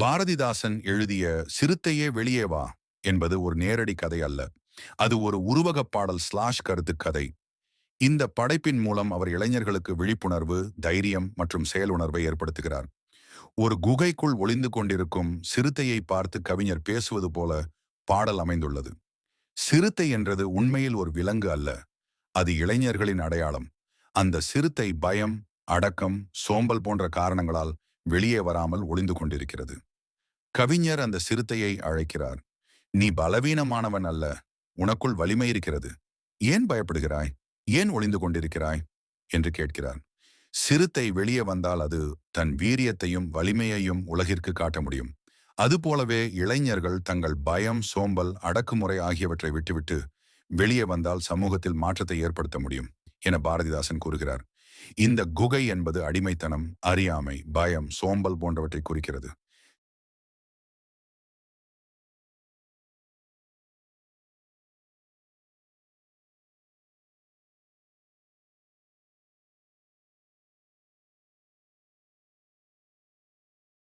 பாரதிதாசன் எழுதிய சிறுத்தையே வெளியே வா என்பது ஒரு நேரடி கதை அல்ல. அது ஒரு உருவகப் பாடல் ஸ்லாஷ் கருத்து கதை. இந்த படைப்பின் மூலம் அவர் இளைஞர்களுக்கு விழிப்புணர்வு, தைரியம் மற்றும் செயலுணர்வை ஏற்படுத்துகிறார். ஒரு குகைக்குள் ஒளிந்து கொண்டிருக்கும் சிறுத்தையை பார்த்து கவிஞர் பேசுவது போல பாடல் அமைந்துள்ளது. சிறுத்தை என்றது உண்மையில் ஒரு விலங்கு அல்ல, அது இளைஞர்களின் அடையாளம். அந்த சிறுத்தை பயம், அடக்கம், சோம்பல் போன்ற காரணங்களால் வெளியே வராமல் ஒளிந்து கொண்டிருக்கிறது. கவிஞர் அந்த சிறுத்தையை அழைக்கிறார். நீ பலவீனமானவன் அல்ல, உனக்குள் வலிமை இருக்கிறது. ஏன் பயப்படுகிறாய்? ஏன் ஒளிந்து கொண்டிருக்கிறாய் என்று கேட்கிறார். சிறுத்தை வெளியே வந்தால் அது தன் வீரியத்தையும் வலிமையையும் உலகிற்கு காட்ட முடியும். அதுபோலவே இளைஞர்கள் தங்கள் பயம், சோம்பல், அடக்குமுறை ஆகியவற்றை விட்டுவிட்டு வெளியே வந்தால் சமூகத்தில் மாற்றத்தை ஏற்படுத்த முடியும் என பாரதிதாசன் கூறுகிறார். இந்த குகை என்பது அடிமைத்தனம், அறியாமை, பயம், சோம்பல் போன்றவற்றை குறிக்கிறது.